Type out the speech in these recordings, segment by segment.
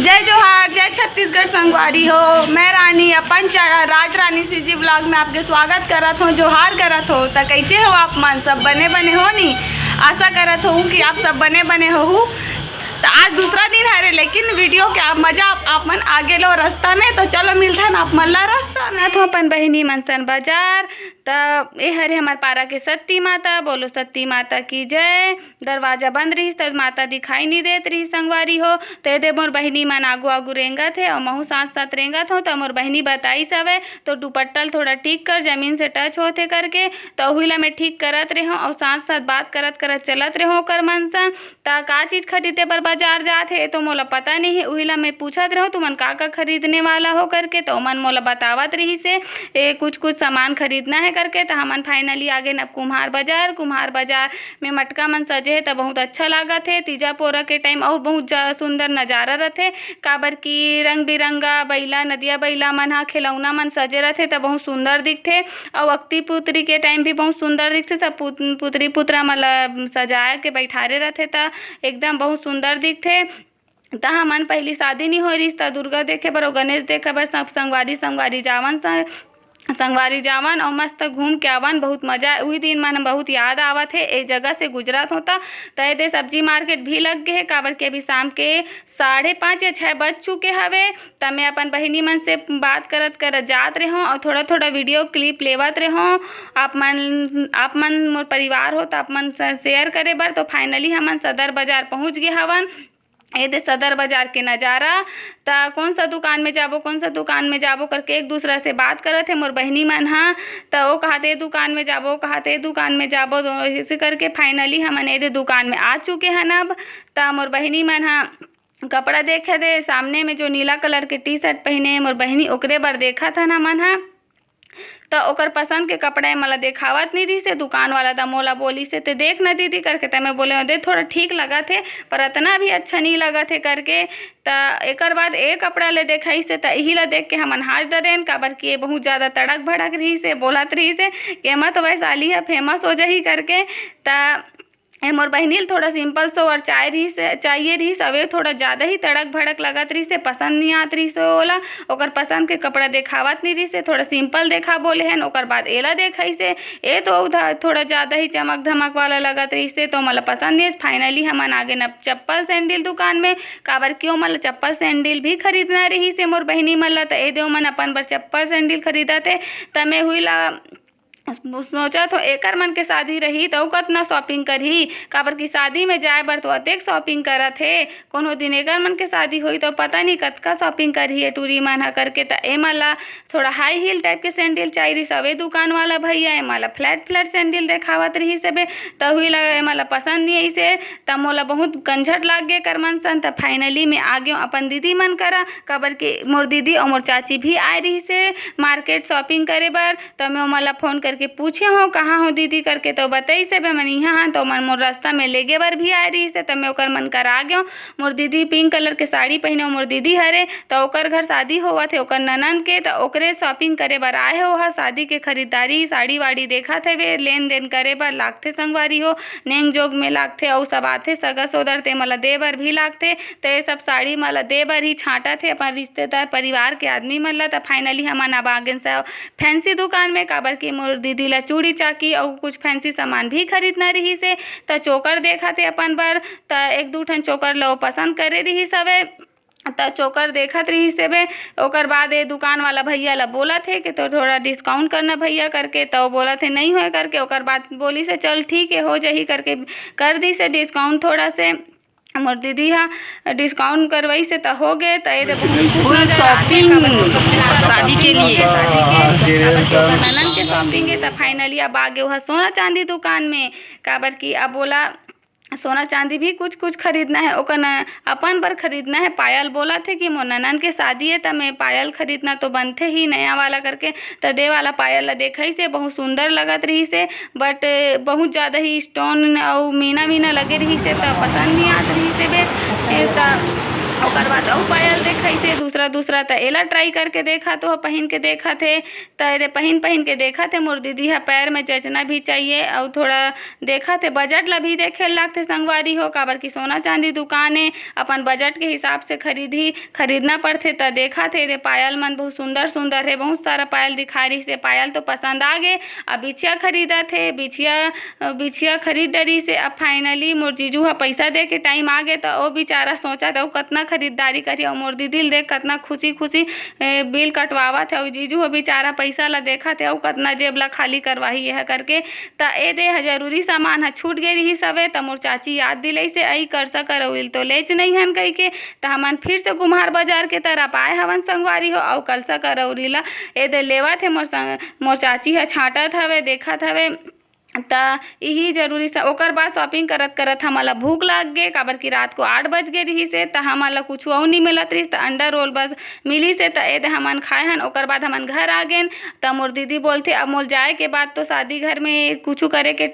जय जोहार, जय छत्तीसगढ़ संगवारी हो। मैं रानी अपन राज रानी सीजी ब्लॉग में आपके स्वागत करत हूँ, जोहार करत हो। तो कैसे हो आप मन? सब बने बने हो नी? आशा करत हूँ कि आप सब बने बने हो। तो आज दूसरा दिन हरे, लेकिन वीडियो के आप मजा आप मन आगे लो रास्ता में। तो चलो मिलता है आप मन ला रास्ता में। तो अपन बहिनी मनसन बाजार तो ये हरे हमार पारा के सत्ती माता, बोलो सत्ती माता की जय। दरवाजा बंद रही तो माता दिखाई नहीं देत रही संगवारी हो। तो दे मोर बहिनी मन आगू आगू रेंगत है और महू साथ साथ रेंगत हो। तो मोर बहिनी बताई सवे तो दुपट्टल थोड़ा ठीक कर, जमीन से टच होते करके। तो वही ला मैं ठीक करत रहे और साथ साथ बात करत करत चलत रहे कर मनसन। तो का चीज़ खरीदे पर बाजार जात है तो मोला पता नहीं है। वही ला मैं पूछत रहो तुमन का खरीदने वाला हो करके। तो मन मोला बतावत रही से कुछ सामान खरीदना है करके। तो हमन फाइनली आगे न कुम्हार बाजार में मटका मन सजे है तो बहुत अच्छा लागत है। तीजा पोरा के टाइम और बहुत सुंदर नज़ारा रहते, काबर की रंग बिरंगा बैला नदिया बैला मन हा खिलौना मन सजे रहते तो बहुत सुंदर दिखते। और अक्ति पुत्री के टाइम भी बहुत सुंदर दिखते। सब पुत्री पुत्रा मतलब सजाए के बैठारे रहते तो एकदम बहुत सुंदर दिखते। तो हमन पहली शादी नहीं हो रही तो दुर्गा देखे बर और गणेश देखे बर सब संगवारी जावन और मस्त घूम के आवन। बहुत मजा वही दिन मन बहुत याद आवत है। एक जगह से गुजरात होता तो ये सब्जी मार्केट भी लग गए है, काबर के अभी शाम के 5:30 या 6 बज चुके हवे। तो मैं अपन बहिनी मन से बात करत जात रहे और थोड़ा थोड़ा वीडियो क्लिप लेवत रहे। आप मन मोर परिवार हो तो आप मन शेयर करे बर। तो फाइनली हमन सदर बाजार पहुँच गए हवन। ये दे सदर बाजार के नज़ारा। तो कौन सा दुकान में जाबो करके एक दूसरा से बात करत है मोर बहिनी मन हाँ। तो वो कहते दुकान में जाबो तो इसे करके फाइनली हमन ये दुकान में आ चुके हैं अब। तो मोर बहिनी मन हाँ कपड़ा देखे दे, सामने में जो नीला कलर के टी शर्ट पहने मोर बहिनी ओकरे बर देखा था ना मन हाँ। तो ओकर पसंद के कपड़ा मला देखावत नहीं रही से दुकान वाला। तो मोला बोली से ते देख न दीदी करके। तो मैं बोले दे थोड़ा ठीक लगा थे पर इतना भी अच्छा नहीं लगा थे करके। तो एक बाद एक कपड़ा ले देखाई से तो यही ला देख के हमन हाथ डरेन, काबर कि बहुत ज़्यादा तड़क भड़क रही से बोलत रही से कि मत वैशाली है फेमस हो जाही करके। तो मोर बहिनी थोड़ा सिंपल सो और चाहिए रही सवे थोड़ा ज़्यादा ही तड़क भड़क लगत रही से, पसंद नहीं आत रही से ओला। ओकर पसंद के कपड़ा देखावत नहीं रही से, थोड़ा सिंपल देखा बोले हैं। ओकर बाद एला देखाई से ये तो थोड़ा ज़्यादा ही चमक धमक वाला लगत रही से तो मला पसंद नहीं। फाइनली हमन आगे न चप्पल सैंडल दुकान में, काबर क्यों मला चप्पल सैंडल भी खरीदना रही से मोर बहिनी मन ला। तो ये देव मन अपन बर चप्पल सैंडल खरीदते। तो मैं हुई ला सोचा तो एकर मन के शादी रही तो कतना शॉपिंग करही, काबर की शादी में जाए बर तो अतेक शॉपिंग करत है। कोनो दिन एकर मन के शादी हुई तो पता नहीं कतका शॉपिंग करही है टूरी मन हा करके। तो ए मला थोड़ा हाई हील टाइप के सैंडल चाहिए सवे दुकान वाला भैया ए मला फ्लैट सैंडल देखावत रही सबे। तो हुई लगा मला पसंद नहीं आई से। तो मोला बहुत कंझट लाग गए कर मन सन। तो फाइनली मैं आ गयो अपन दीदी मन करा, काबर के मोर दीदी और मोर चाची भी आए रही से मार्केट शॉपिंग करे बर। तो मैं मला फोन करके पूछे हो कहाँ हो दीदी करके। तो बताई से मैं यहाँ हाँ। तो मन मोर रास्ता में लेगे बर भी आ रही से। तो मैं ओकर मन करा गयो। मोर दीदी पिंक कलर के साड़ी पहने मोर दीदी हरे। तो ओकर घर शादी होवा थे ओकर ननद के। तो ओकरे शॉपिंग करे बर आए हो हा। शादी के खरीदारी साड़ी वाड़ी देखा थे वे लेन देन करे बर लागथे संगवारी हो, नेंग जोग में लागथे और सब आथे सगा सोदर ते मला दे बर भी लागथे। तो ये सब साड़ी मला दे बर ही छाटा थे अपन रिश्तेदार परिवार के आदमी मन ला। तो फाइनली हमन अब आगे से फैंसी दुकान में, काबर की मोर दीदी ला चूड़ी चाकी और कुछ फैंसी सामान भी खरीदना रही से। तो चोकर देखा थे अपन बर। तो एक दू ठन चोकर लो पसंद करे रही सवे। तो चोकर देखत रही से बे। ओकर बाद ये दुकान वाला भैया ला बोला थे कि तो थोड़ा डिस्काउंट करना भैया करके। तो बोला थे नहीं होए करके। ओकर बाद बोली से चल ठीक है हो जाही करके कर दी से डिस्काउंट थोड़ा से। मोर दीदी हाँ डिस्काउंट करवाई से तो हो गए। तो ये फुल शॉपिंग शादी के लिए ननन के शॉपिंग है। तो फाइनली अब आगे वहाँ सोना चांदी दुकान में, काबर की अब बोला सोना चांदी भी कुछ खरीदना है ओकर न अपन पर खरीदना है। पायल बोला थे कि मोर ननन के शादी है तो मैं पायल खरीदना तो बनते ही नया वाला करके। तो दे वाला पायल ला देखई से बहुत सुंदर लगत रही से, बट बहुत ज़्यादा ही स्टोन और मीना लगे रही से तो पसंद नहीं आत रही से बे। ओकर बाद अउ पायल देखई से दूसरा त एला ट्राई करके देखा तो पहन के देखा थे त एदे पहन के देखा थे। मोर दीदी ह पैर में जचना भी चाहिए और थोड़ा देखा थे बजट ला भी देखे लागथे संगवारी हो, काबर की सोना चांदी दुकान है, अपन बजट के हिसाब से खरीदना पड़थे। त देखा थे एदे पायल मन बहुत सुंदर है, बहुत सारा पायल दिखा रही से। पायल तो पसंद आ गे। अब बिछिया खरीदा थे, बिछिया खरीद डरी से। अब फाइनली मोर जीजू ह पैसा दे के टाइम आ गे त ओ बेचारा सोचा था कतना खरीदारी करी और मोर दीदी देख कतना खुशी बिल कटवावा थे। और जीजू ह बेचारा पैसा ला देखा थे और कतना जेब ला खाली करवाही यह करके। त ए दे जरूरी सामान ह छूट गे रही सवे त मोर चाची याद दिलई से आई करसा करौल तो लेच नहीं हन कही के। त हमन फिर से कुम्हार बाजार के तरफ आए हवन संगवारी हो और कलसा करौरी ला ए दे लेवा थे। मोर चाची ह छाटत हवे, देखत हवे त यही जरूरी से। ओकर बाद शॉपिंग करत हमला भूख लाग गे, काबर की रात को 8 बज गे रही से। त हमला कुछ और नहीं मिलत रही, त अंडा रोल बस मिली से। त एदे हमन खाए हन। ओकर बाद हमन घर आ गेन। त मोर दीदी बोलथे अब मोल जाए के बाद तो शादी घर में कुछ करे के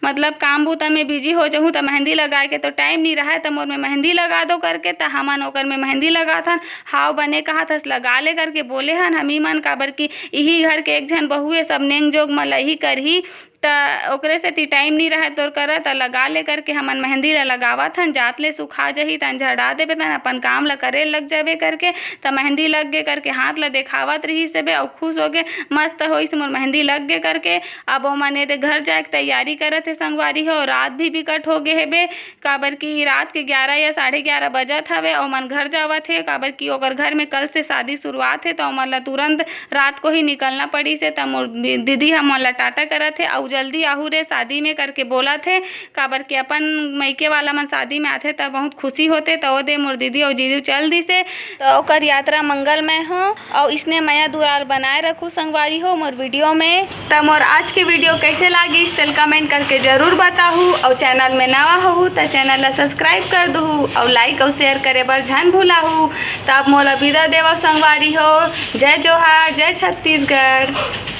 मतलब काम बूता में बिजी हो जाऊँ त मेहंदी लगाए के तो टाइम नहीं रहा। त मोर में मेहंदी लगा दो करके। त हमन ओकर में मेहंदी लगाथन। हाव बने कहत हस लगा ले करके बोले हन हमी मन, काबर की यही घर के एक झन बहुए सब नेंग जोग म लही करही त ओकरे से टाइम नहीं रहे तोर करत लगा ले करके हमन मेहंदी ला लगावत हन। जात ले सुखा जही तन झड़ा देबे तन अपन काम ला करे लग जाबे करके। त मेहंदी लग गे करके हाथ ला देखावत रही से बे और खुश हो गे मस्त होई से मोर मेहंदी लग गे करके। अब ओ मने दे घर जाए के तैयारी करत है संगवारी हो। रात भी बिकट हो गे हेबे, काबर की रात के 11 या 11:30 बजत हवे और मन घर जावत है, काबर की ओकर घर में कल से शादी शुरुआत है। तो ओमन ला तुरंत रात को ही निकलना पड़ी से। त मोर दीदी हमन ला टाटा करत है और जल्दी आहू रे शादी में करके बोला थे, काबर के अपन मईके वाला मन शादी में आथे त बहुत खुशी होते। तो ओ दे मोर दीदी और जीजू चल दी से। तो ओकर यात्रा मंगलमय हो और इसने मया दुरार बनाए रखू संगवारी हो मोर वीडियो में। त मोर आज की वीडियो कैसे लागी चल कमेंट करके जरूर बताहू और चैनल में नवा हो त चैनल ला सब्सक्राइब कर दहू और लाइक और शेयर करे बर झन भूलाहू। तब मोला विदा देवा संगवारी हो। जय जोहार, जय छत्तीसगढ़।